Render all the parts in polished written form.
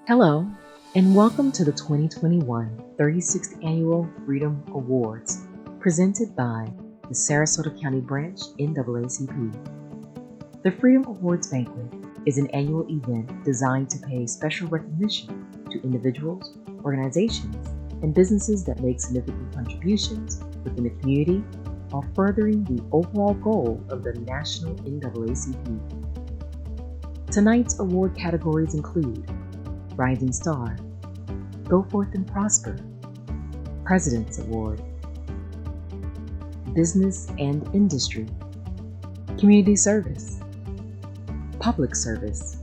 Hello, and welcome to the 2021 36th Annual Freedom Awards, presented by the Sarasota County Branch NAACP. The Freedom Awards Banquet is an annual event designed to pay special recognition to individuals, organizations, and businesses that make significant contributions within the community while furthering the overall goal of the National NAACP. Tonight's award categories include Rising Star, Go Forth and Prosper, President's Award, Business and Industry, Community Service, Public Service,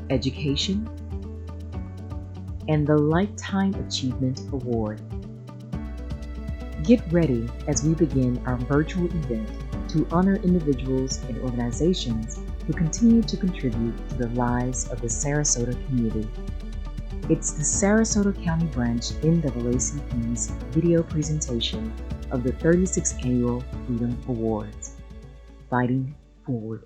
Education, and the Lifetime Achievement Award. Get ready as we begin our virtual event to honor individuals and organizations who continue to contribute to the lives of the Sarasota community. It's the Sarasota County Branch NAACP's video presentation of the 36th Annual Freedom Awards. Fighting Forward.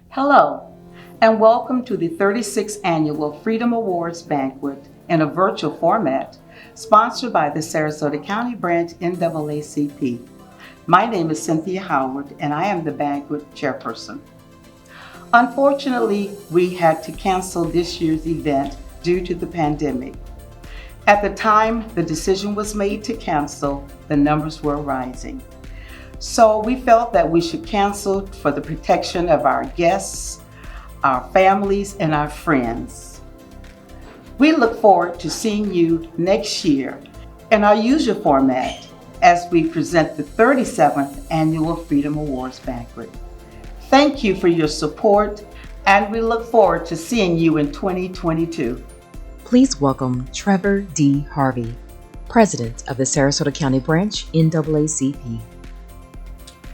Hello, and welcome to the 36th Annual Freedom Awards Banquet in a virtual format, sponsored by the Sarasota County Branch NAACP. My name is Cynthia Howard, and I am the banquet chairperson. Unfortunately, we had to cancel this year's event due to the pandemic. At the time the decision was made to cancel, the numbers were rising. So we felt that we should cancel for the protection of our guests, our families, and our friends. We look forward to seeing you next year in our usual format as we present the 37th Annual Freedom Awards Banquet. Thank you for your support, and we look forward to seeing you in 2022. Please welcome Trevor D. Harvey, President of the Sarasota County Branch NAACP.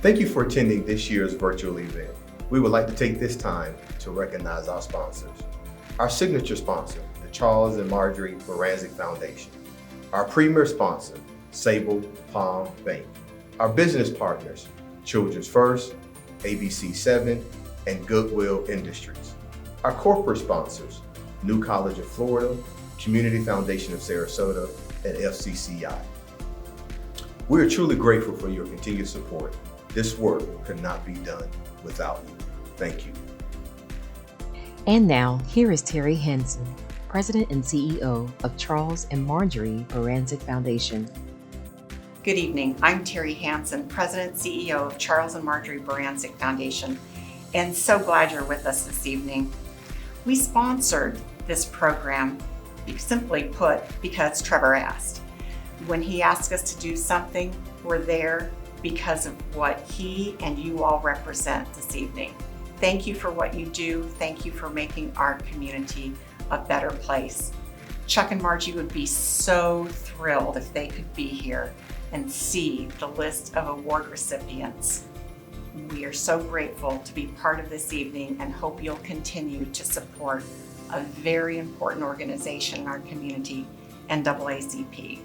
Thank you for attending this year's virtual event. We would like to take this time to recognize our sponsors. Our signature sponsor, the Charles and Marjorie Baranczyk Foundation. Our premier sponsor, Sable Palm Bank. Our business partners, Children's First, ABC7, and Goodwill Industries. Our corporate sponsors, New College of Florida, Community Foundation of Sarasota, and FCCI. We are truly grateful for your continued support. This work could not be done without you. Thank you. And now, here is Terry Hansen, President and CEO of Charles and Marjorie Baranczyk Foundation. Good evening. I'm Terry Hansen, President and CEO of Charles and Marjorie Baranczyk Foundation, and so glad you're with us this evening. We sponsored this program, simply put, because Trevor asked. When he asked us to do something, we're there because of what he and you all represent this evening. Thank you for what you do. Thank you for making our community a better place. Chuck and Margie would be so thrilled if they could be here and see the list of award recipients. We are so grateful to be part of this evening and hope you'll continue to support a very important organization in our community, NAACP.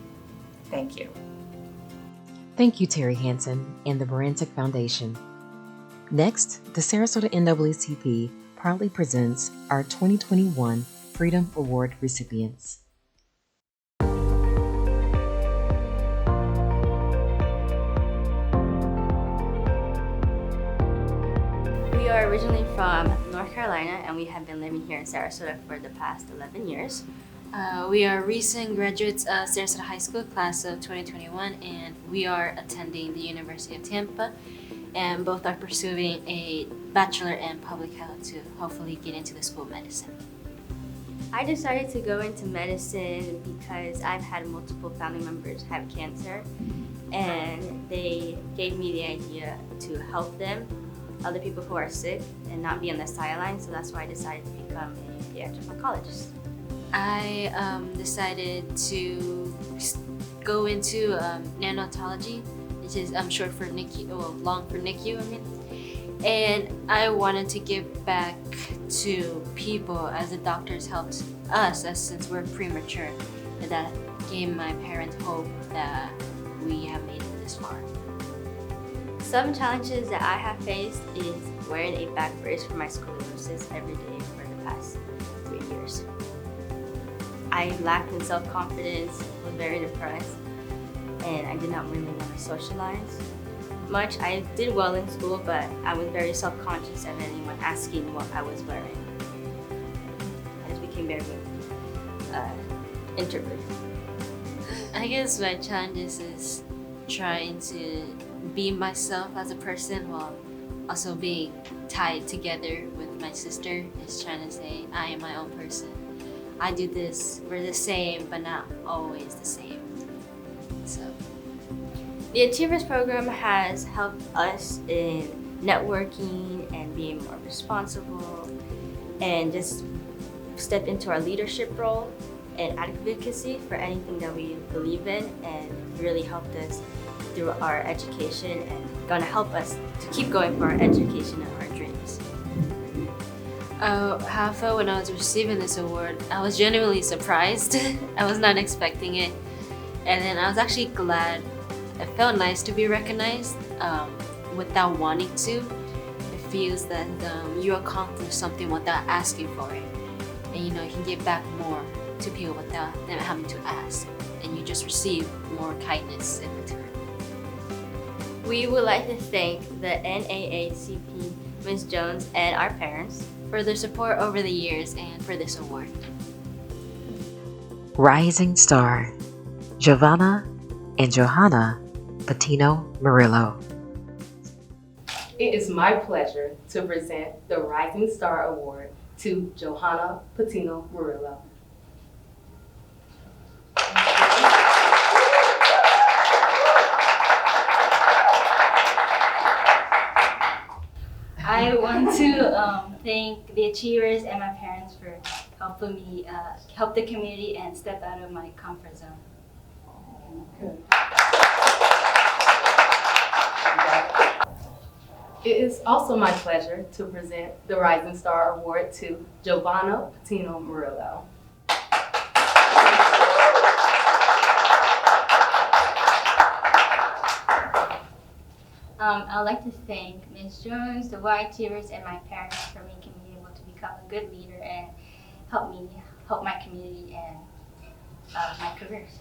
Thank you. Thank you, Terry Hansen and the Baranczyk Foundation. Next, the Sarasota NAACP proudly presents our 2021 Freedom Award recipients. We are originally from North Carolina, and we have been living here in Sarasota for the past 11 years. We are recent graduates of Sarasota High School class of 2021, and we are attending the University of Tampa, and both are pursuing a bachelor in public health to hopefully get into the school of medicine. I decided to go into medicine because I've had multiple family members have cancer, and they gave me the idea to help them, other people who are sick, and not be on the sidelines. So that's why I decided to become a pediatric oncologist. I decided to go into neonatology, which is short for NICU, well, long for NICU, and I wanted to give back to people as the doctors helped us, as since we're premature, and that gave my parents hope that we have made it this far. Some challenges that I have faced is wearing a back brace for my scoliosis every day for the past 3 years. I lacked in self-confidence, was very depressed, and I did not really want to socialize much. I did well in school, but I was very self-conscious of anyone asking what I was wearing. I just became very introverted. I guess my challenges is trying to be myself as a person while also being tied together with my sister, is trying to say I am my own person. I do this, we're the same, but not always the same. So The Achievers program has helped us in networking and being more responsible and just step into our leadership role and advocacy for anything that we believe in, and really helped us through our education and gonna help us to keep going for our education and our dreams. how I felt when I was receiving this award, I was genuinely surprised. I was not expecting it. And then I was actually glad. It felt nice to be recognized without wanting to. It feels that you accomplish something without asking for it. And you can give back more to people without them having to ask. And you just receive more kindness in return. We would like to thank the NAACP, Ms. Jones, and our parents For their support over the years and for this award. Rising Star, Giovanna and Johanna Patino Murillo. It is my pleasure to present the Rising Star Award to Johanna Patino Murillo. I want to thank the Achievers and my parents for helping me help the community and step out of my comfort zone. It is also my pleasure to present the Rising Star Award to Giovanna Patino Murillo. I'd like to thank Ms. Jones, the Y Achievers, and my parents for making me able to become a good leader and help my community and my careers.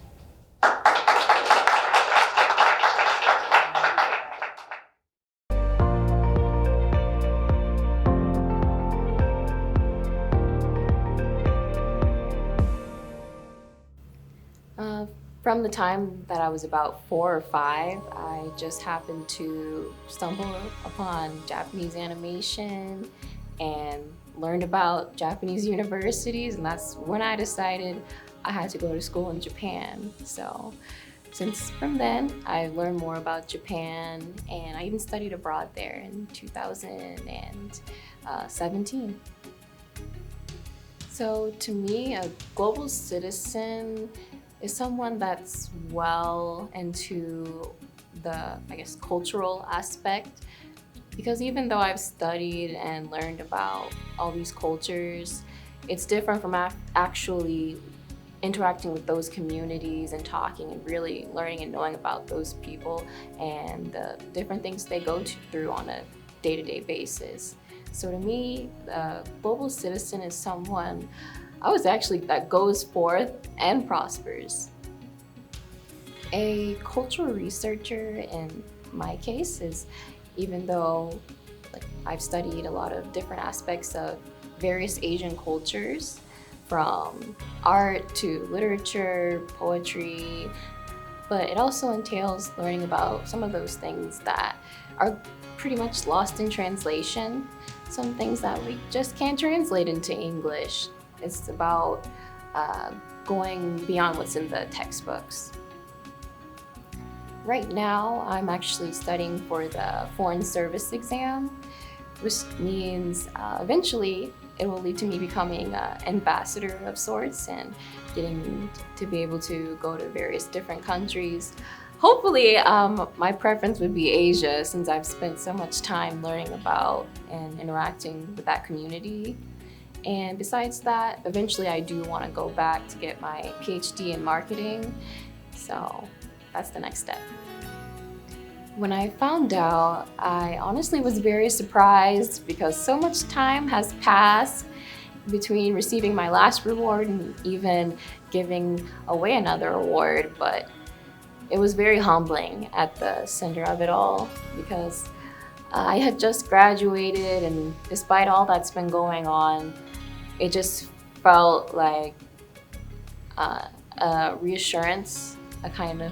From the time that I was about 4 or 5, I just happened to stumble upon Japanese animation and learned about Japanese universities, and that's when I decided I had to go to school in Japan. So since from then, I learned more about Japan, and I even studied abroad there in 2017. So to me, a global citizen is someone that's well into the, cultural aspect. Because even though I've studied and learned about all these cultures, it's different from actually interacting with those communities and talking and really learning and knowing about those people and the different things they go through on a day-to-day basis. So to me, a global citizen is someone that goes forth and prospers. A cultural researcher, in my case, is, even though I've studied a lot of different aspects of various Asian cultures, from art to literature, poetry, but it also entails learning about some of those things that are pretty much lost in translation, some things that we just can't translate into English. It's about going beyond what's in the textbooks. Right now, I'm actually studying for the Foreign Service exam, which means eventually it will lead to me becoming an ambassador of sorts and getting to be able to go to various different countries. Hopefully, my preference would be Asia, since I've spent so much time learning about and interacting with that community. And besides that, eventually I do want to go back to get my PhD in marketing. So that's the next step. When I found out, I honestly was very surprised because so much time has passed between receiving my last reward and even giving away another award, but it was very humbling at the center of it all because I had just graduated, and despite all that's been going on, it just felt like a reassurance,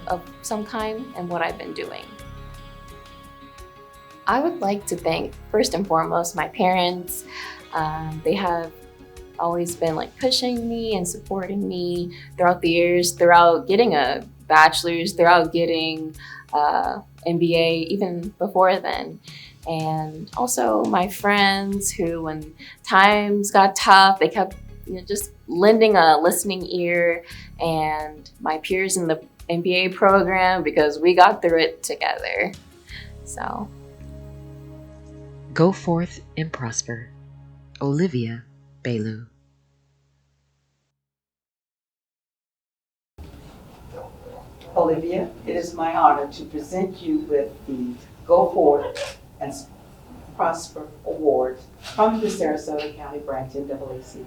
of some kind in what I've been doing. I would like to thank, first and foremost, my parents. They have always been pushing me and supporting me throughout the years, throughout getting a bachelor's, throughout getting MBA, even before then. And also my friends who, when times got tough, they kept just lending a listening ear, and my peers in the MBA program, because we got through it together. So. Go forth and prosper. Olivia Bailu. Olivia, it is my honor to present you with the Go Forth and Prosper Award from the Sarasota County Branch NAACP.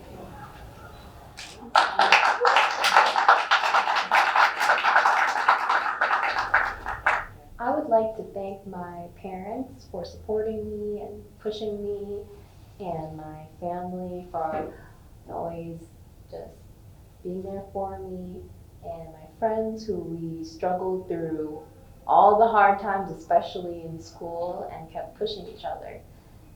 I would like to thank my parents for supporting me and pushing me, and my family for always just being there for me, and my friends who we struggled through all the hard times, especially in school, and kept pushing each other,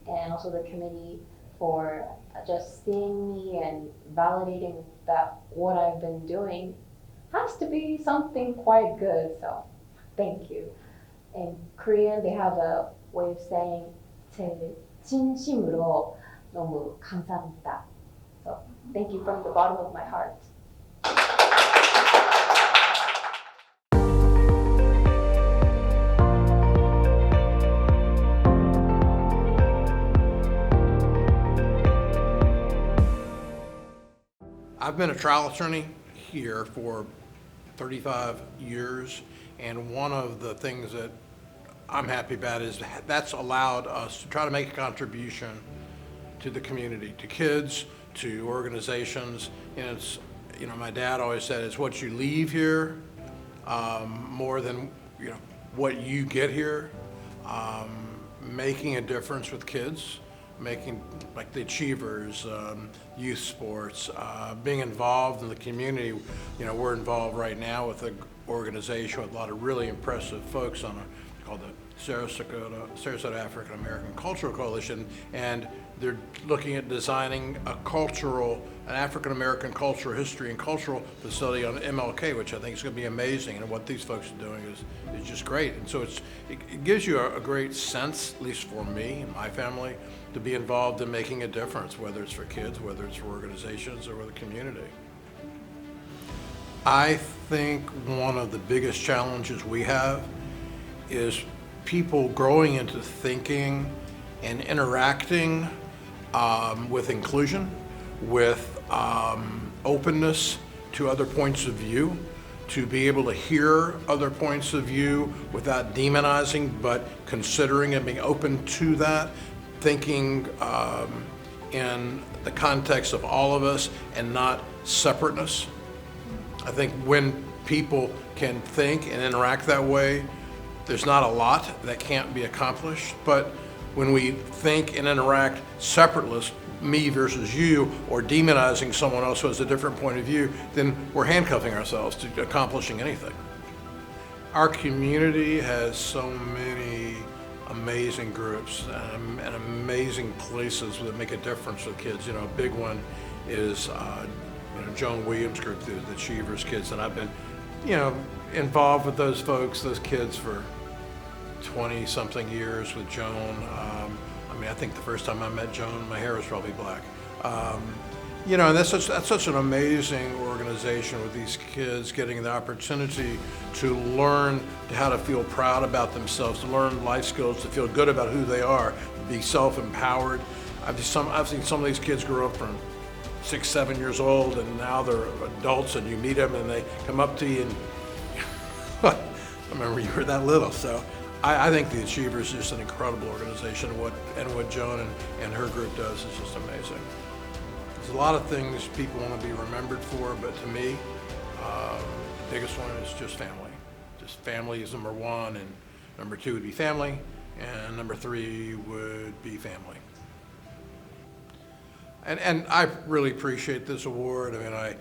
and also the committee for just seeing me and validating that what I've been doing has to be something quite good, so thank you. In Korean, they have a way of saying 제 진심으로 너무 감사합니다. So thank you from the bottom of my heart. I've been a trial attorney here for 35 years, and one of the things that I'm happy about is that's allowed us to try to make a contribution to the community, to kids, to organizations. And it's, my dad always said, it's what you leave here more than what you get here. Making a difference with kids, making like the achievers, youth sports, being involved in the community. We're involved right now with an organization with a lot of really impressive folks called the Sarasota African American Cultural Coalition, and they're looking at designing an African American cultural history and cultural facility on MLK, which I think is going to be amazing. And what these folks are doing is just great. And so it gives you a great sense, at least for me and my family, to be involved in making a difference, whether it's for kids, whether it's for organizations, or the community. I think one of the biggest challenges we have is people growing into thinking and interacting with inclusion, with openness to other points of view, to be able to hear other points of view without demonizing, but considering and being open to that, thinking in the context of all of us and not separateness. I think when people can think and interact that way, there's not a lot that can't be accomplished. But when we think and interact separateness, me versus you, or demonizing someone else who has a different point of view, then we're handcuffing ourselves to accomplishing anything. Our community has so many amazing groups and amazing places that make a difference with kids. A big one is Joan Williams' group, the Achievers Kids, and I've been involved with those folks, those kids, for 20-something years with Joan. I think the first time I met Joan, my hair was probably black. And that's such an amazing organization with these kids getting the opportunity to learn how to feel proud about themselves, to learn life skills, to feel good about who they are, be self-empowered. I've seen some of these kids grow up from 6, 7 years old, and now they're adults, and you meet them and they come up to you and I remember you were that little. So I think the Achievers is just an incredible organization, and what Joan and her group does is just amazing. There's a lot of things people want to be remembered for, but to me, the biggest one is just family. Just family is number one, and number two would be family, and number three would be family. And I really appreciate this award. I mean, I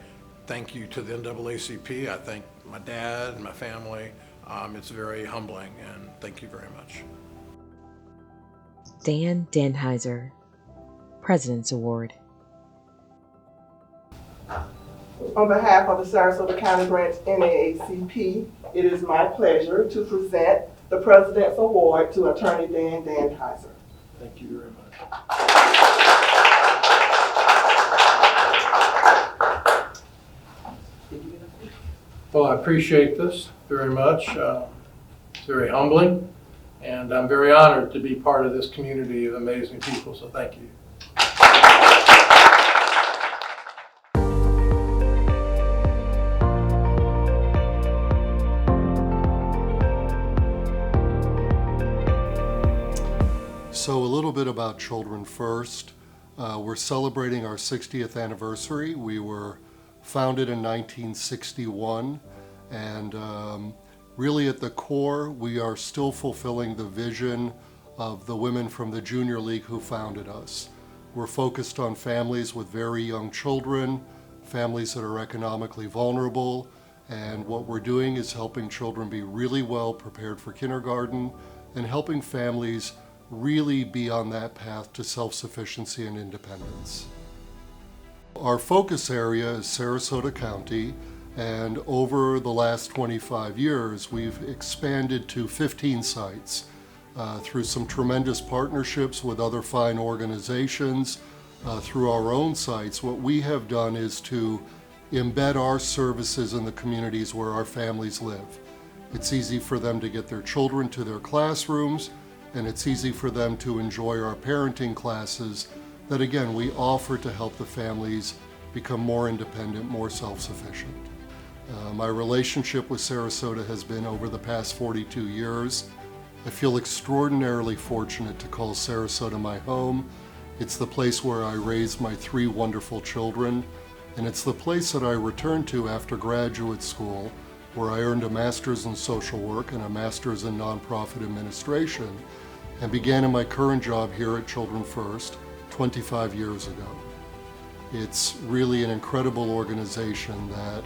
thank you to the NAACP. I thank my dad and my family. It's very humbling, and thank you very much. Dan Denheiser, President's Award. On behalf of the Sarasota County Branch NAACP, it is my pleasure to present the President's Award to Attorney Dan Denheiser. Thank you very much. Well, I appreciate this very much. It's very humbling, and I'm very honored to be part of this community of amazing people, so thank you. So a little bit about Children First. We're celebrating our 60th anniversary. We were founded in 1961, and really at the core, we are still fulfilling the vision of the women from the Junior League who founded us. We're focused on families with very young children, families that are economically vulnerable, and what we're doing is helping children be really well prepared for kindergarten and helping families really be on that path to self-sufficiency and independence. Our focus area is Sarasota County, and over the last 25 years, we've expanded to 15 sites through some tremendous partnerships with other fine organizations, through our own sites. What we have done is to embed our services in the communities where our families live. It's easy for them to get their children to their classrooms, and it's easy for them to enjoy our parenting classes that, again, we offer to help the families become more independent, more self-sufficient. My relationship with Sarasota has been over the past 42 years. I feel extraordinarily fortunate to call Sarasota my home. It's the place where I raised my 3 wonderful children, and it's the place that I returned to after graduate school, where I earned a master's in social work and a master's in nonprofit administration, and began in my current job here at Children First 25 years ago. It's really an incredible organization that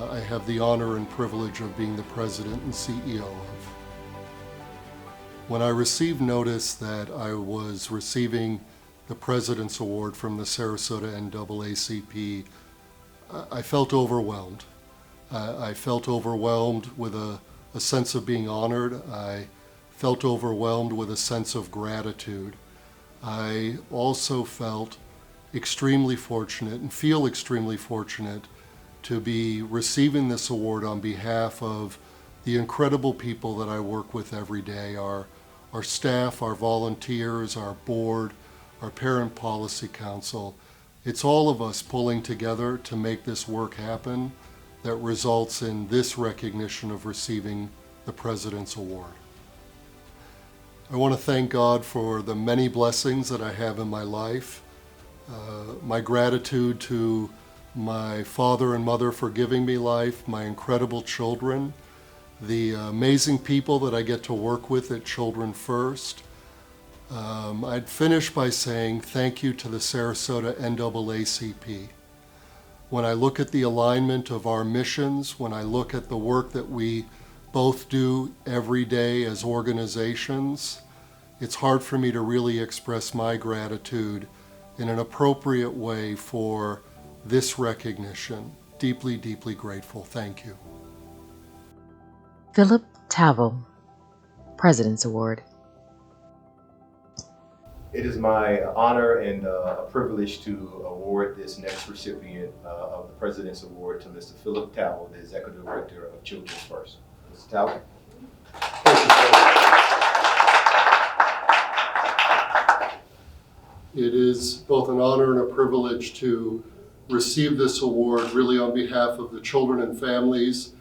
I have the honor and privilege of being the president and CEO of. When I received notice that I was receiving the President's Award from the Sarasota NAACP, I felt overwhelmed. I felt overwhelmed with a sense of being honored. I felt overwhelmed with a sense of gratitude. I also felt extremely fortunate and feel extremely fortunate to be receiving this award on behalf of the incredible people that I work with every day, our staff, our volunteers, our board, our Parent Policy Council. It's all of us pulling together to make this work happen that results in this recognition of receiving the President's Award. I want to thank God for the many blessings that I have in my life, my gratitude to my father and mother for giving me life, my incredible children, the amazing people that I get to work with at Children First. I'd finish by saying thank you to the Sarasota NAACP. When I look at the alignment of our missions, when I look at the work that we both do every day as organizations, it's hard for me to really express my gratitude in an appropriate way for this recognition. Deeply, deeply grateful. Thank you. Philip Tavel, President's Award. It is my honor and a privilege to award this next recipient of the President's Award to Mr. Philip Tavel, the Executive Director of Children First. Mr. Tavel. It is both an honor and a privilege to receive this award really on behalf of the children and families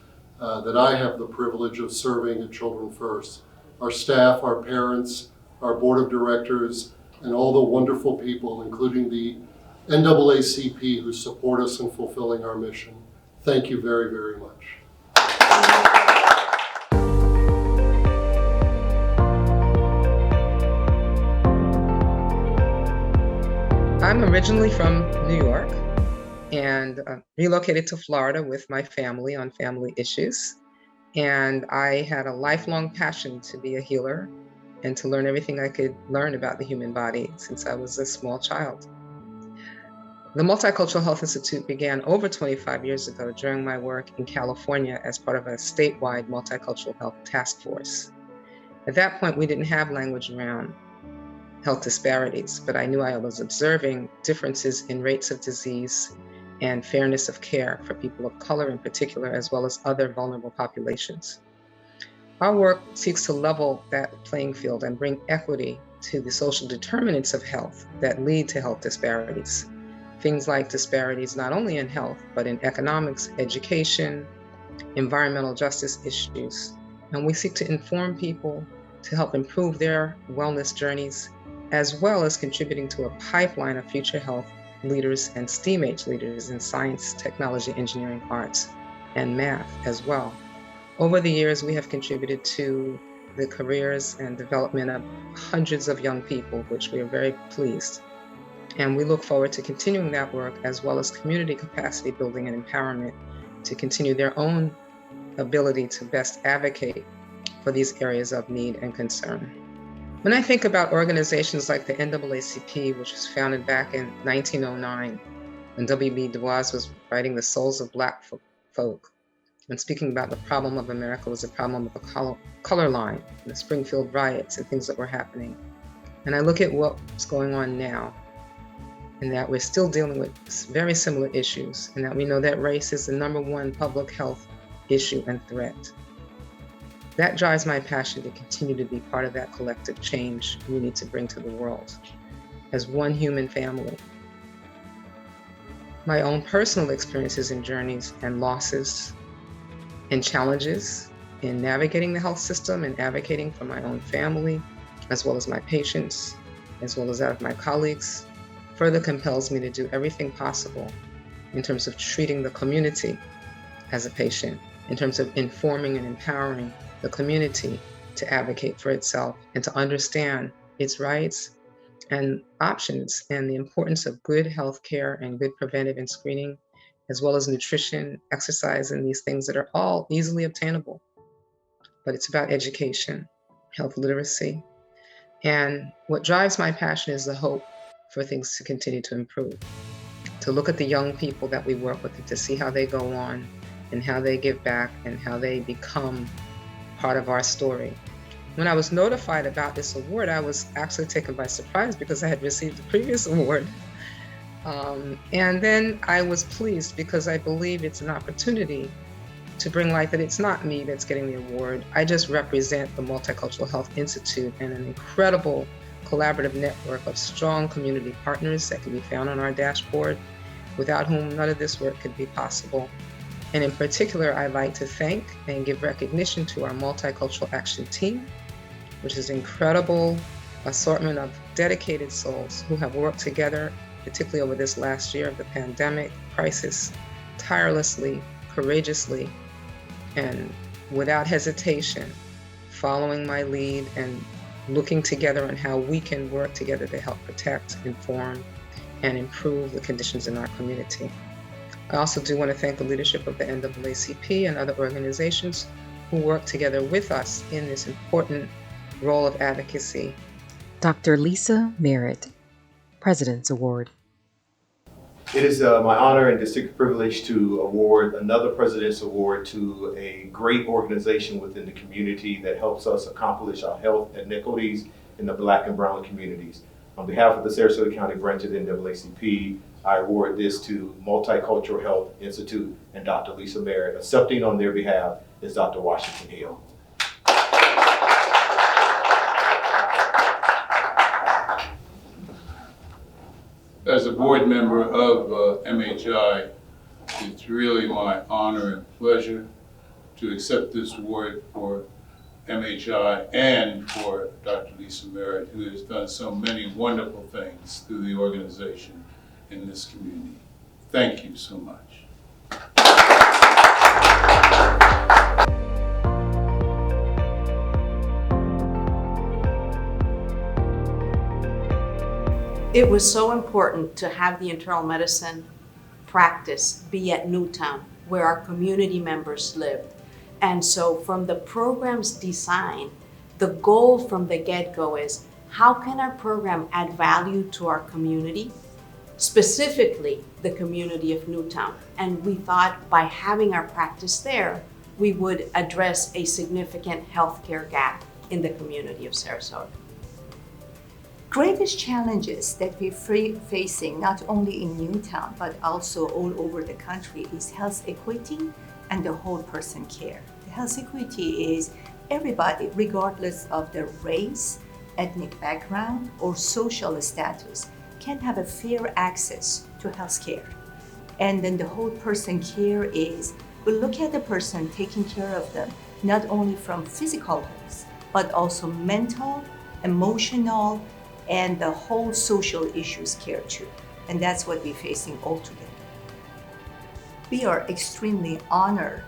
that I have the privilege of serving at Children First. our staff, our parents, our board of directors, and all the wonderful people, including the NAACP, who support us in fulfilling our mission. Thank you very, very much. I'm originally from New York and relocated to Florida with my family on family issues. And I had a lifelong passion to be a healer and to learn everything I could learn about the human body since I was a small child. The Multicultural Health Institute began over 25 years ago during my work in California as part of a statewide multicultural health task force. At that point, we didn't have language around health disparities, but I knew I was observing differences in rates of disease and fairness of care for people of color in particular, as well as other vulnerable populations. Our work seeks to level that playing field and bring equity to the social determinants of health that lead to health disparities. Things like disparities not only in health, but in economics, education, environmental justice issues. And we seek to inform people to help improve their wellness journeys, as well as contributing to a pipeline of future health leaders and STEAM-age leaders in science, technology, engineering, arts, and math as well. Over the years, we have contributed to the careers and development of hundreds of young people, which we are very pleased. And we look forward to continuing that work, as well as community capacity building and empowerment to continue their own ability to best advocate for these areas of need and concern. When I think about organizations like the NAACP, which was founded back in 1909, when W.B. Du Bois was writing The Souls of Black Folk, and speaking about the problem of America was a problem of a color line, the Springfield riots and things that were happening. And I look at what's going on now, and that we're still dealing with very similar issues, and that we know that race is the #1 public health issue and threat. That drives my passion to continue to be part of that collective change we need to bring to the world as one human family. My own personal experiences and journeys and losses and challenges in navigating the health system and advocating for my own family, as well as my patients, as well as that of my colleagues, further compels me to do everything possible in terms of treating the community as a patient, in terms of informing and empowering the community to advocate for itself and to understand its rights and options and the importance of good health care and good preventive and screening, as well as nutrition, exercise, and these things that are all easily obtainable. But it's about education, health literacy. And what drives my passion is the hope for things to continue to improve, to look at the young people that we work with and to see how they go on and how they give back and how they become part of our story. When I was notified about this award, I was actually taken by surprise because I had received the previous award. And then I was pleased because I believe it's an opportunity to bring light that it's not me that's getting the award. I just represent the Multicultural Health Institute and an incredible collaborative network of strong community partners that can be found on our dashboard, without whom none of this work could be possible. And in particular, I'd like to thank and give recognition to our Multicultural Action Team, which is an incredible assortment of dedicated souls who have worked together, particularly over this last year of the pandemic crisis, tirelessly, courageously, and without hesitation, following my lead and looking together on how we can work together to help protect, inform, and improve the conditions in our community. I also do want to thank the leadership of the NAACP and other organizations who work together with us in this important role of advocacy. Dr. Lisa Merritt, President's Award. It is my honor and distinct privilege to award another President's Award to a great organization within the community that helps us accomplish our health inequities in the Black and Brown communities. On behalf of the Sarasota County Branch of the NAACP, I award this to Multicultural Health Institute and Dr. Lisa Merritt. Accepting on their behalf is Dr. Washington Hill. As a board member of MHI, it's really my honor and pleasure to accept this award for MHI and for Dr. Lisa Merritt, who has done so many wonderful things through the organization in this community. Thank you so much. It was so important to have the internal medicine practice be at Newtown, where our community members lived. And so from the program's design, the goal from the get-go is, how can our program add value to our community, specifically the community of Newtown? And we thought by having our practice there, we would address a significant healthcare gap in the community of Sarasota. Greatest challenges that we're facing, not only in Newtown, but also all over the country, is health equity and the whole person care. The health equity is everybody, regardless of their race, ethnic background, or social status, can have a fair access to health care. And then the whole person care is, we look at the person, taking care of them, not only from physical health, but also mental, emotional, and the whole social issues care too. And that's what we're facing all together. We are extremely honored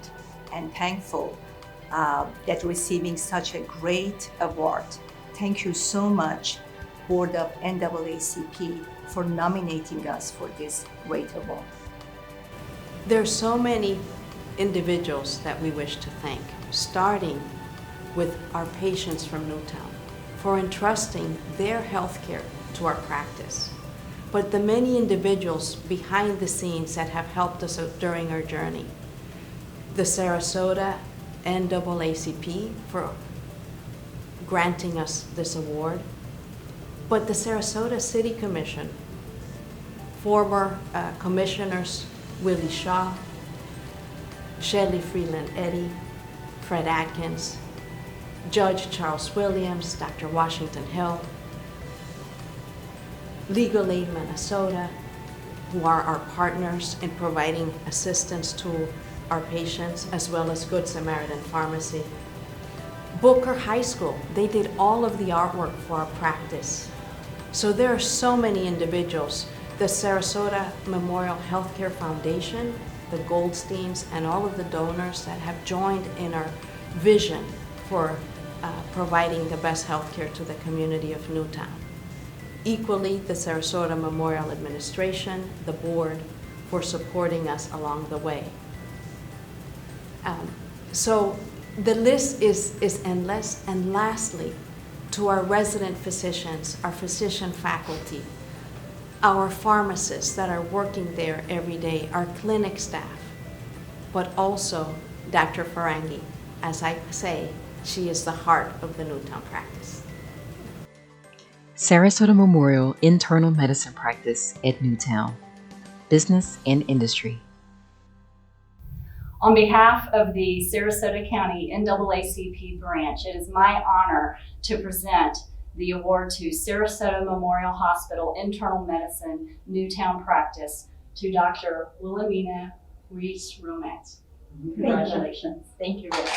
and thankful that receiving such a great award. Thank you so much, Board of NAACP, for nominating us for this great award. There's so many individuals that we wish to thank, starting with our patients from Newtown, for entrusting their healthcare to our practice, but the many individuals behind the scenes that have helped us during our journey. The Sarasota NAACP for granting us this award, but the Sarasota City Commission, former commissioners Willie Shaw, Shelley Freeland Eddy, Fred Atkins, Judge Charles Williams, Dr. Washington Hill, Legal Aid Minnesota, who are our partners in providing assistance to our patients, as well as Good Samaritan Pharmacy. Booker High School, they did all of the artwork for our practice. So there are so many individuals. The Sarasota Memorial Healthcare Foundation, the Goldsteins, and all of the donors that have joined in our vision for providing the best health care to the community of Newtown. Equally, the Sarasota Memorial Administration, the board, for supporting us along the way. So the list is endless. And lastly, to our resident physicians, our physician faculty, our pharmacists that are working there every day, our clinic staff, but also Dr. Ferengi. As I say, she is the heart of the Newtown practice. Sarasota Memorial Internal Medicine Practice at Newtown. Business and industry. On behalf of the Sarasota County NAACP branch, it is my honor to present the award to Sarasota Memorial Hospital Internal Medicine Newtown Practice to Dr. Wilhelmina Reese-Romet. Congratulations. Thank you, Rick.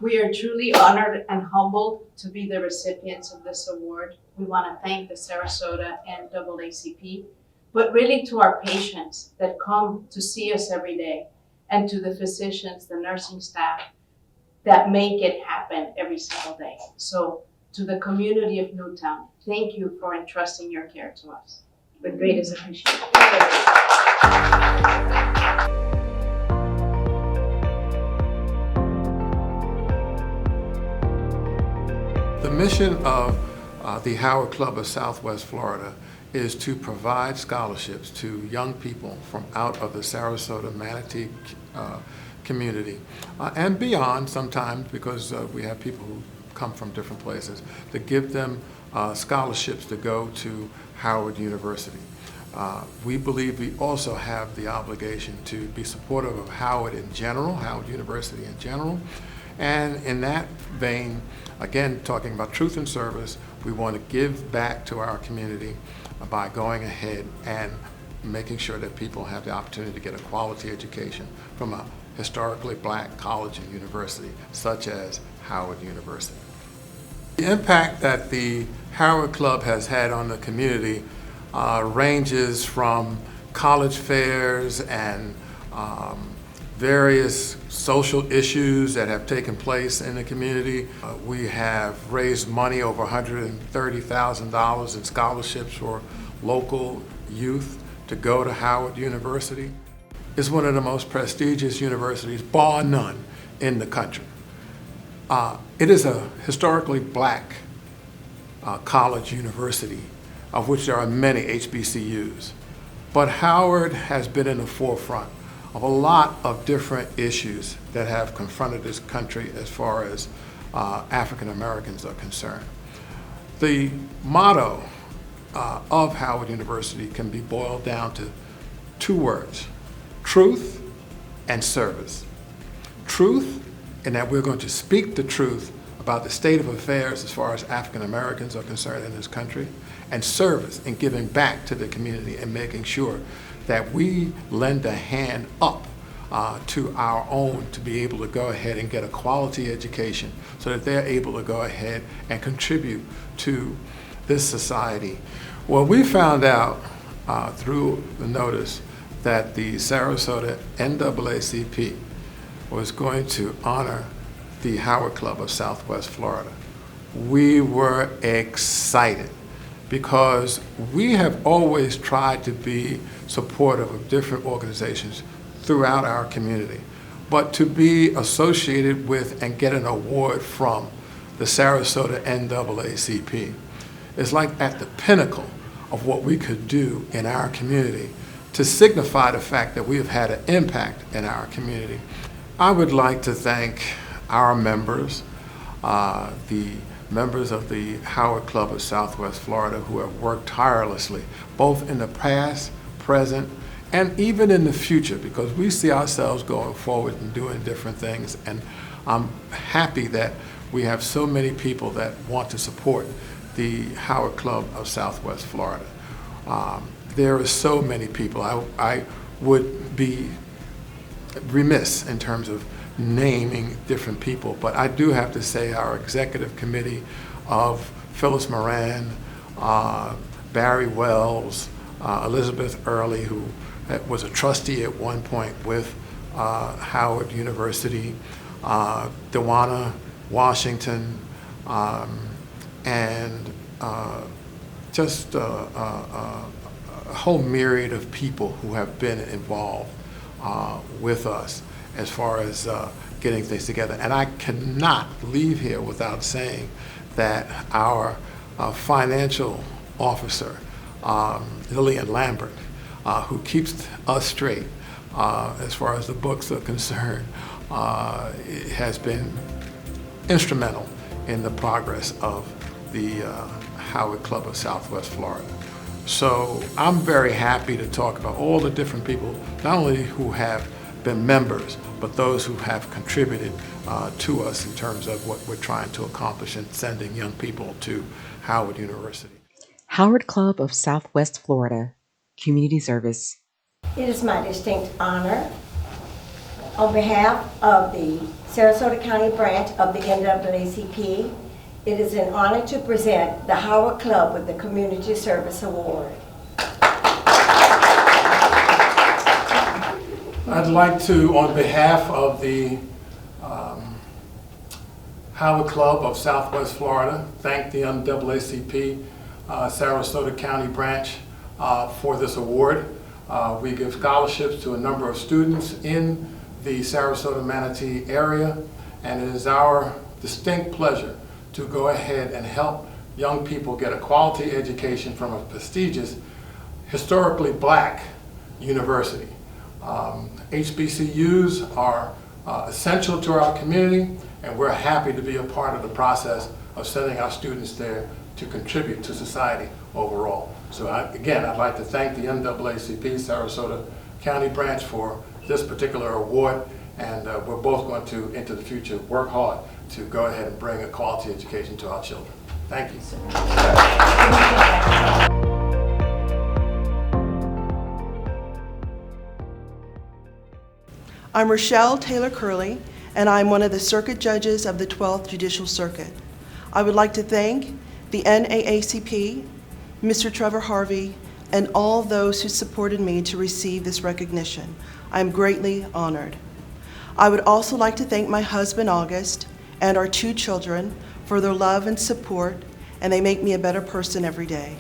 We are truly honored and humbled to be the recipients of this award. We want to thank the Sarasota NAACP, but really to our patients that come to see us every day, and to the physicians, the nursing staff that make it happen every single day. So to the community of Newtown, thank you for entrusting your care to us. The greatest appreciation. The mission of the Howard Club of Southwest Florida is to provide scholarships to young people from out of the Sarasota Manatee community and beyond sometimes, because we have people who come from different places, to give them scholarships to go to Howard University. We believe we also have the obligation to be supportive of Howard in general, Howard University in general. And in that vein, again, talking about truth and service, we want to give back to our community by going ahead and making sure that people have the opportunity to get a quality education from a historically black college and university, such as Howard University. The impact that the Howard Club has had on the community ranges from college fairs and various social issues that have taken place in the community. We have raised money over $130,000 in scholarships for local youth to go to Howard University. It's one of the most prestigious universities, bar none, in the country. It is a historically black college university, of which there are many HBCUs. But Howard has been in the forefront of a lot of different issues that have confronted this country as far as African Americans are concerned. The motto of Howard University can be boiled down to two words: truth and service. Truth, in that we're going to speak the truth about the state of affairs as far as African Americans are concerned in this country, and service in giving back to the community and making sure that we lend a hand up to our own to be able to go ahead and get a quality education so that they're able to go ahead and contribute to this society. Well, we found out through the notice that the Sarasota NAACP was going to honor the Howard Club of Southwest Florida. We were excited because we have always tried to be supportive of different organizations throughout our community. But to be associated with and get an award from the Sarasota NAACP is like at the pinnacle of what we could do in our community to signify the fact that we have had an impact in our community. I would like to thank our members, the members of the Howard Club of Southwest Florida who have worked tirelessly, both in the past, present, and even in the future, because we see ourselves going forward and doing different things. And I'm happy that we have so many people that want to support the Howard Club of Southwest Florida. There are so many people. I would be remiss in terms of naming different people, but I do have to say our executive committee of Phyllis Moran, Barry Wells, Elizabeth Early, who was a trustee at one point with Howard University, Dewana Washington, and just a whole myriad of people who have been involved with us as far as getting things together. And I cannot leave here without saying that our financial officer, Lillian Lambert, who keeps us straight as far as the books are concerned, has been instrumental in the progress of the Howard Club of Southwest Florida. So I'm very happy to talk about all the different people, not only who have been members, but those who have contributed to us in terms of what we're trying to accomplish in sending young people to Howard University. Howard Club of Southwest Florida, Community Service. It is my distinct honor, on behalf of the Sarasota County Branch of the NAACP, it is an honor to present the Howard Club with the Community Service Award. I'd like to, on behalf of the Howard Club of Southwest Florida, thank the NAACP Sarasota County Branch for this award. We give scholarships to a number of students in the Sarasota-Manatee area, and it is our distinct pleasure to go ahead and help young people get a quality education from a prestigious, historically black university. HBCUs are essential to our community, and we're happy to be a part of the process of sending our students there to contribute to society overall. So again, I'd like to thank the NAACP Sarasota County Branch for this particular award, and we're both going to, into the future, work hard to go ahead and bring a quality education to our children. Thank you. I'm Rochelle Taylor Curley, and I'm one of the circuit judges of the 12th Judicial Circuit. I would like to thank the NAACP, Mr. Trevor Harvey, and all those who supported me to receive this recognition. I am greatly honored. I would also like to thank my husband, August, and our 2 children for their love and support, and they make me a better person every day.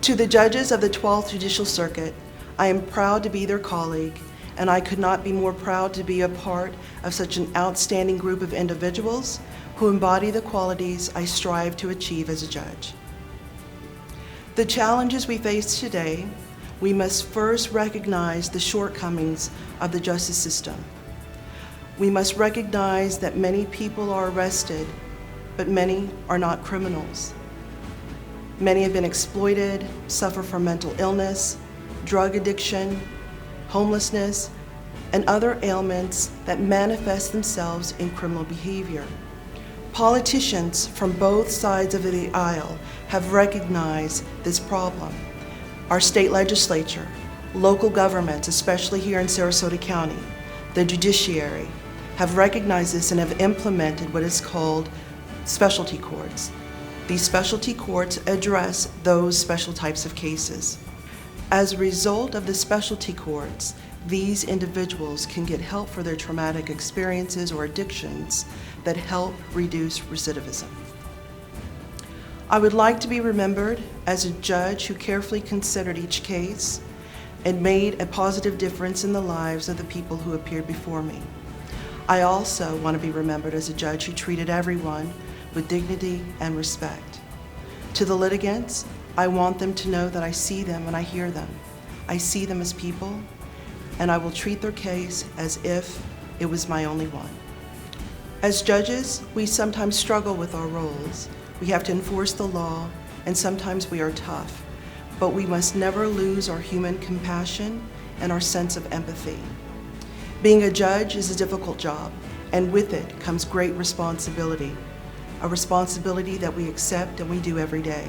To the judges of the 12th Judicial Circuit, I am proud to be their colleague, and I could not be more proud to be a part of such an outstanding group of individuals who embody the qualities I strive to achieve as a judge. The challenges we face today, we must first recognize the shortcomings of the justice system. We must recognize that many people are arrested, but many are not criminals. Many have been exploited, suffer from mental illness, drug addiction, homelessness, and other ailments that manifest themselves in criminal behavior. Politicians from both sides of the aisle have recognized this problem. Our state legislature, local governments, especially here in Sarasota County, the judiciary, have recognized this and have implemented what is called specialty courts. These specialty courts address those special types of cases. As a result of the specialty courts, these individuals can get help for their traumatic experiences or addictions that help reduce recidivism. I would like to be remembered as a judge who carefully considered each case and made a positive difference in the lives of the people who appeared before me. I also want to be remembered as a judge who treated everyone with dignity and respect. To the litigants, I want them to know that I see them and I hear them. I see them as people, and I will treat their case as if it was my only one. As judges, we sometimes struggle with our roles. We have to enforce the law, and sometimes we are tough, but we must never lose our human compassion and our sense of empathy. Being a judge is a difficult job, and with it comes great responsibility, a responsibility that we accept and we do every day.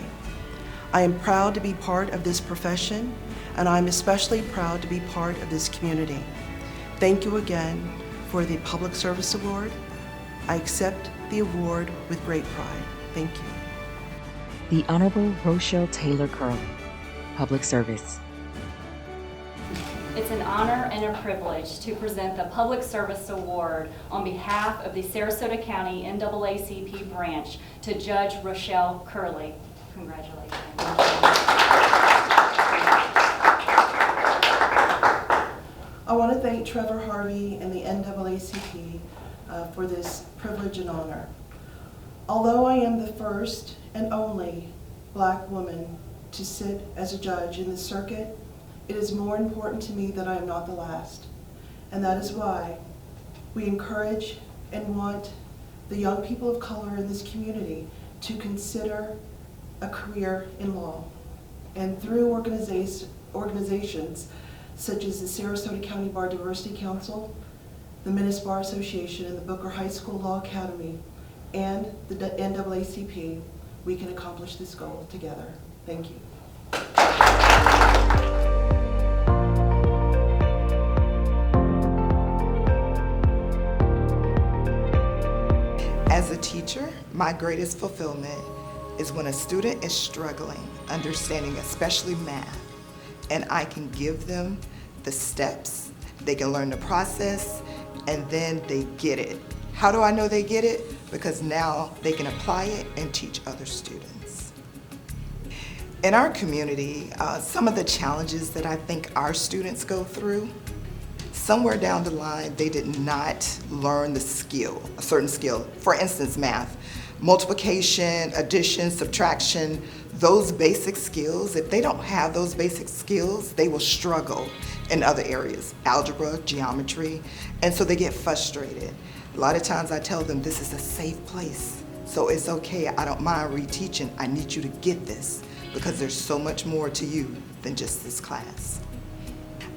I am proud to be part of this profession, and I'm especially proud to be part of this community. Thank you again for the Public Service Award. I accept the award with great pride. Thank you. The Honorable Rochelle Taylor Curley, Public Service. It's an honor and a privilege to present the Public Service Award on behalf of the Sarasota County NAACP branch to Judge Rochelle Curley. Congratulations. I want to thank Trevor Harvey and the NAACP for this privilege and honor. Although I am the first and only Black woman to sit as a judge in the circuit, it is more important to me that I am not the last. And that is why we encourage and want the young people of color in this community to consider a career in law. And through organizations such as the Sarasota County Bar Diversity Council, the Menace Bar Association, and the Booker High School Law Academy, and the NAACP, we can accomplish this goal together. Thank you. As a teacher, my greatest fulfillment is when a student is struggling, understanding especially math, and I can give them the steps, they can learn the process, and then they get it. How do I know they get it? Because now they can apply it and teach other students. In our community, some of the challenges that I think our students go through, somewhere down the line, they did not learn the skill, a certain skill. For instance, math, multiplication, addition, subtraction, those basic skills, if they don't have those basic skills, they will struggle in other areas, algebra, geometry, and so they get frustrated. A lot of times I tell them this is a safe place, so it's okay, I don't mind reteaching, I need you to get this because there's so much more to you than just this class.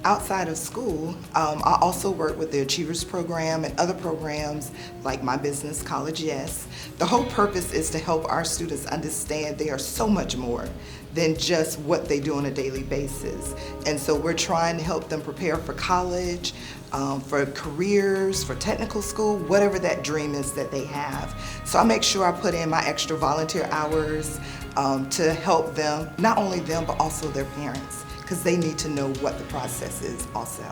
Outside of school, I also work with the Achievers Program and other programs like my business, College Yes. The whole purpose is to help our students understand they are so much more than just what they do on a daily basis. And so we're trying to help them prepare for college, for careers, for technical school, whatever that dream is that they have. So I make sure I put in my extra volunteer hours to help them, not only them, but also their parents, because they need to know what the process is also.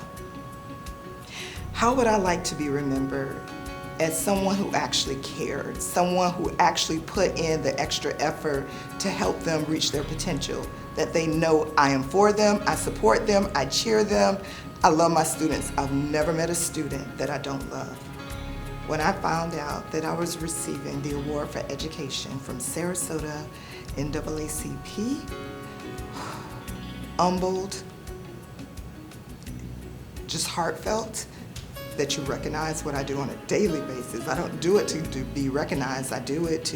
How would I like to be remembered? As someone who actually cared, someone who actually put in the extra effort to help them reach their potential, that they know I am for them, I support them, I cheer them, I love my students. I've never met a student that I don't love. When I found out that I was receiving the award for education from Sarasota NAACP, humbled, just heartfelt that you recognize what I do on a daily basis. I don't do it to be recognized. I do it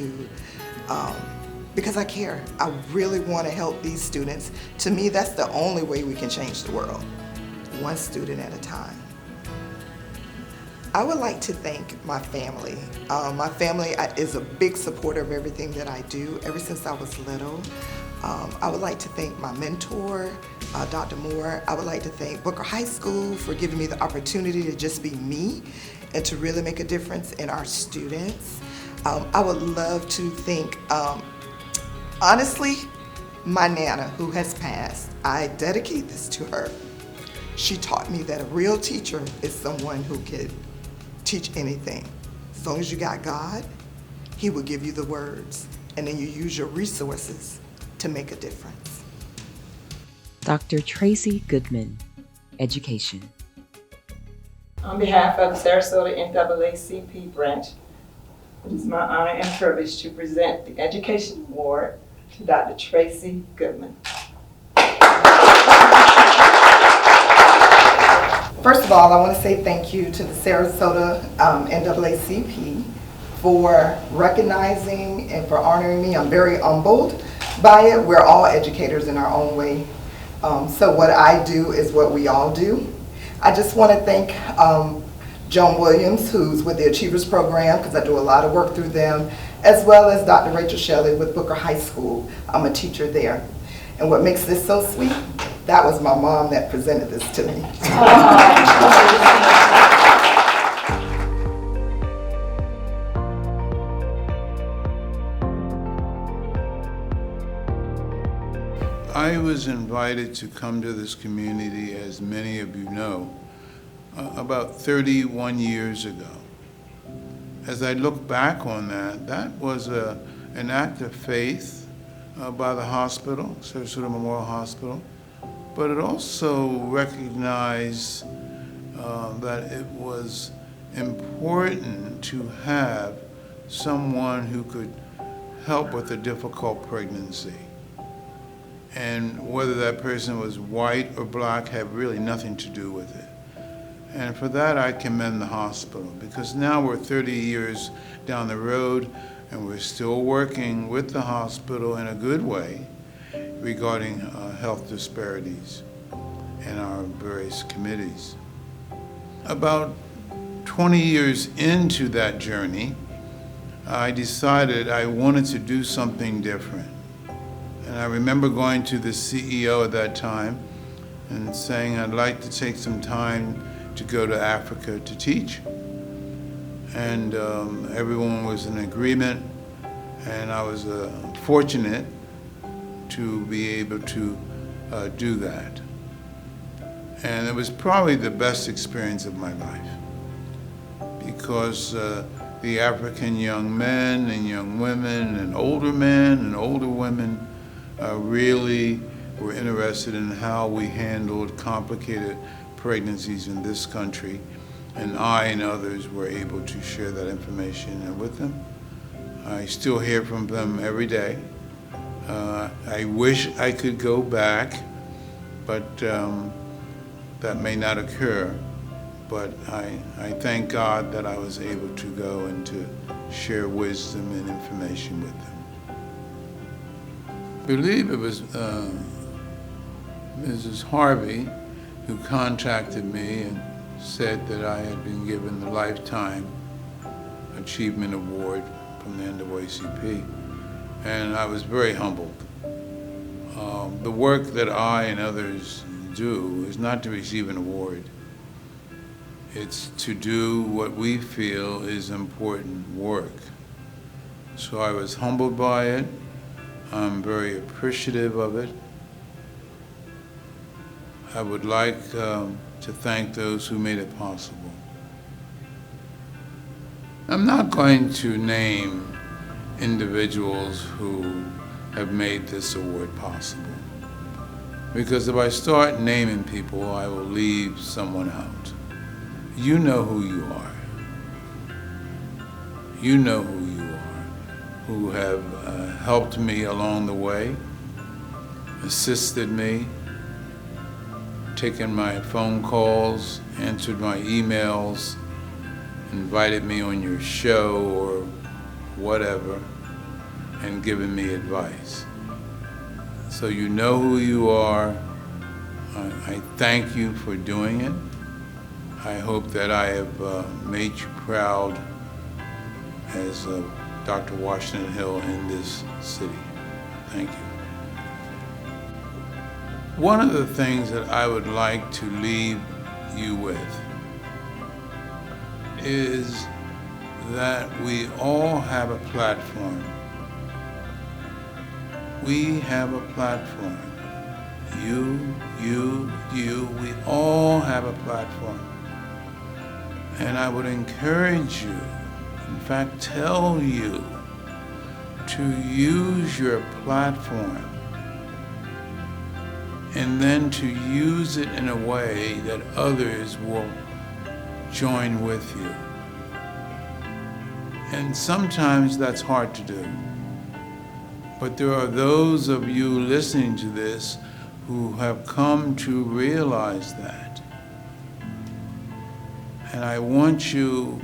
because I care. I really want to help these students. To me, that's the only way we can change the world, one student at a time. I would like to thank my family. My family is a big supporter of everything that I do ever since I was little. I would like to thank my mentor, Dr. Moore. I would like to thank Booker High School for giving me the opportunity to just be me and to really make a difference in our students. I would love to thank, honestly, my Nana who has passed. I dedicate this to her. She taught me that a real teacher is someone who can teach anything. As long as you got God, He will give you the words, and then you use your resources to make a difference. Dr. Tracy Goodman, Education. On behalf of the Sarasota NAACP branch, it is my honor and privilege to present the Education Award to Dr. Tracy Goodman. First of all, I want to say thank you to the Sarasota NAACP for recognizing and for honoring me. I'm very humbled by it. We're all educators in our own way. So what I do is what we all do. I just want to thank Joan Williams, who's with the Achievers Program, because I do a lot of work through them, as well as Dr. Rachel Shelley with Booker High School. I'm a teacher there. And what makes this so sweet, that was my mom that presented this to me. I was invited to come to this community, as many of you know, about 31 years ago. As I look back on that, that was an act of faith by the hospital, Sarasota Memorial Hospital, but it also recognized that it was important to have someone who could help with a difficult pregnancy. And whether that person was white or black had really nothing to do with it. And for that, I commend the hospital, because now we're 30 years down the road and we're still working with the hospital in a good way regarding health disparities in our various committees. About 20 years into that journey, I decided I wanted to do something different. And I remember going to the CEO at that time and saying I'd like to take some time to go to Africa to teach. And everyone was in agreement, and I was fortunate to be able to do that. And it was probably the best experience of my life, because the African young men and young women and older men and older women really were interested in how we handled complicated pregnancies in this country, and I and others were able to share that information with them. I still hear from them every day. I wish I could go back, but that may not occur. But I thank God that I was able to go and to share wisdom and information with them. I believe it was Mrs. Harvey who contacted me and said that I had been given the Lifetime Achievement Award from the NAACP, and I was very humbled. The work that I and others do is not to receive an award. It's to do what we feel is important work. So I was humbled by it. I'm very appreciative of it. I would like to thank those who made it possible. I'm not going to name individuals who have made this award possible, because if I start naming people, I will leave someone out. You know who you are. You know who you are, who have helped me along the way, assisted me, taken my phone calls, answered my emails, invited me on your show or whatever, and given me advice. So you know who you are. I thank you for doing it. I hope that I have made you proud as Dr. Washington Hill in this city. Thank you. One of the things that I would like to leave you with is that we all have a platform. We have a platform. You, we all have a platform. And I would encourage you, in fact, tell you to use your platform and then to use it in a way that others will join with you. And sometimes that's hard to do. But there are those of you listening to this who have come to realize that. And I want you,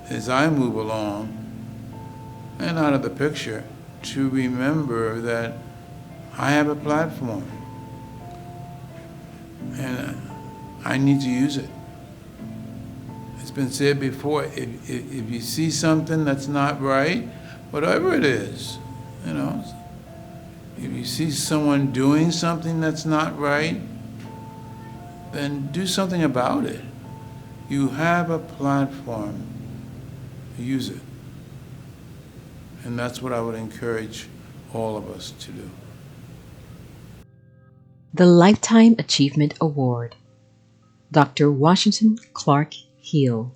as I move along and out of the picture, to remember that I have a platform and I need to use it. It's been said before, if you see something that's not right, whatever it is, you know, if you see someone doing something that's not right, then do something about it. You have a platform, use it. And that's what I would encourage all of us to do. The Lifetime Achievement Award, Dr. Washington Clark Hill.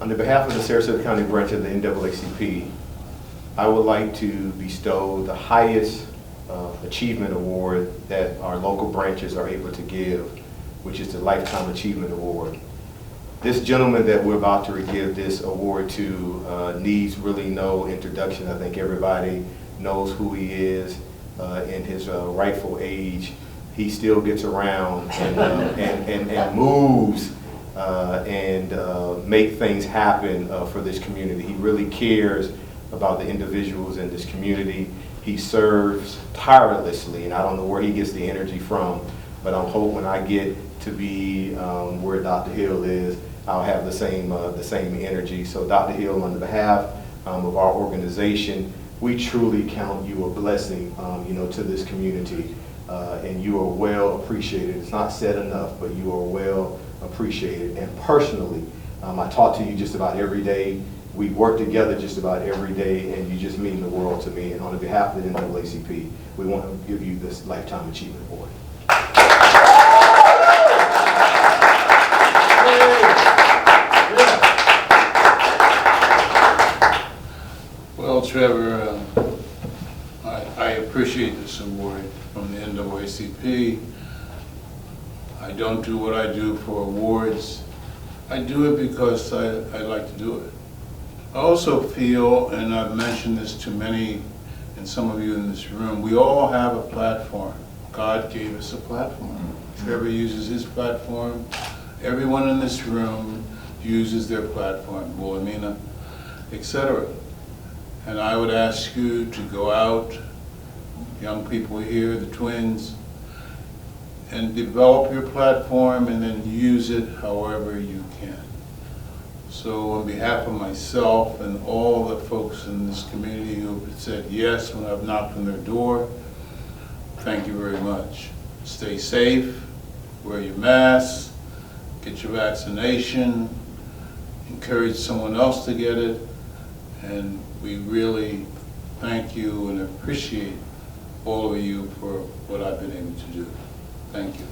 On behalf of the Sarasota County Branch of the NAACP, I would like to bestow the highest achievement award that our local branches are able to give, which is the Lifetime Achievement Award. This gentleman that we're about to give this award to needs really no introduction. I think everybody knows who he is in his rightful age. He still gets around and moves and make things happen for this community. He really cares about the individuals in this community. He serves tirelessly, and I don't know where he gets the energy from, but I'm hoping when I get to be where Dr. Hill is, I'll have the same energy. So Dr. Hill, on behalf of our organization, we truly count you a blessing, to this community, and you are well appreciated. It's not said enough, but you are well appreciated. And personally, I talk to you just about every day. We work together just about every day, and you just mean the world to me. And on behalf of the NAACP, we want to give you this Lifetime Achievement Award. Well, Trevor, I appreciate this award from the NAACP. I don't do what I do for awards. I do it because I like to do it. I also feel, and I've mentioned this to many and some of you in this room, we all have a platform. God gave us a platform. Trevor uses his platform. Everyone in this room uses their platform, Wilhelmina, etc. And I would ask you to go out young people here, the twins, and develop your platform and then use it however you can. So on behalf of myself and all the folks in this community who have said yes when I've knocked on their door, thank you very much. Stay safe, wear your mask, get your vaccination, encourage someone else to get it, and we really thank you and appreciate all of you for what I've been able to do. Thank you.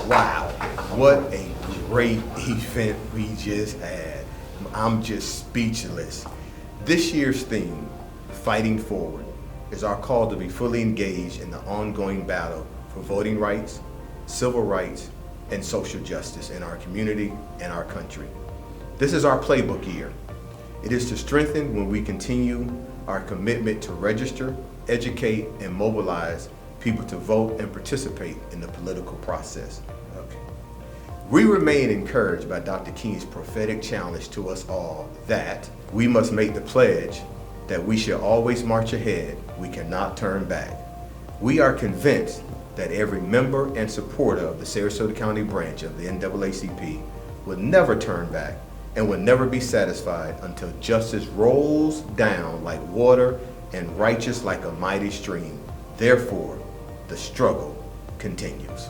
Wow, what a great event we just had. I'm just speechless. This year's theme, Fighting Forward, is our call to be fully engaged in the ongoing battle for voting rights, civil rights, and social justice in our community and our country. This is our playbook year. It is to strengthen when we continue our commitment to register, educate, and mobilize people to vote and participate in the political process. Okay. We remain encouraged by Dr. King's prophetic challenge to us all that we must make the pledge that we shall always march ahead, we cannot turn back. We are convinced that every member and supporter of the Sarasota County Branch of the NAACP will never turn back and will never be satisfied until justice rolls down like water and righteous like a mighty stream. Therefore, the struggle continues.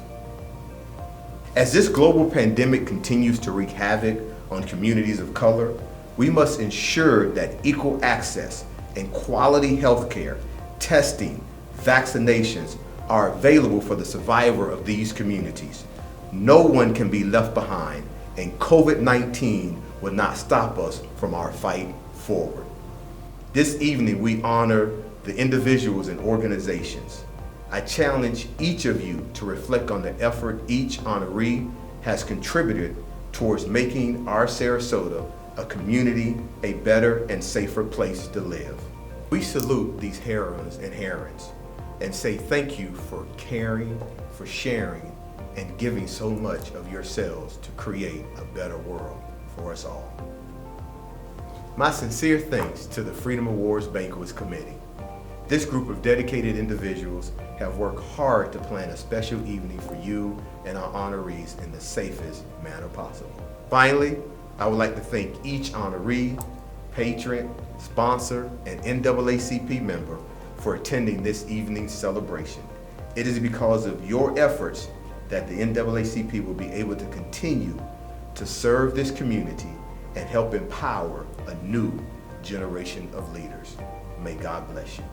As this global pandemic continues to wreak havoc on communities of color, we must ensure that equal access and quality health care, testing, vaccinations are available for the survivor of these communities. No one can be left behind, and COVID-19 will not stop us from our fight forward. This evening, we honor the individuals and organizations. I challenge each of you to reflect on the effort each honoree has contributed towards making our Sarasota a community a better and safer place to live. We salute these heroines and herons and say thank you for caring, for sharing, and giving so much of yourselves to create a better world for us all. My sincere thanks to the Freedom Awards Banquet Committee. This group of dedicated individuals have worked hard to plan a special evening for you and our honorees in the safest manner possible. Finally, I would like to thank each honoree, patron, sponsor, and NAACP member for attending this evening's celebration. It is because of your efforts that the NAACP will be able to continue to serve this community and help empower a new generation of leaders. May God bless you.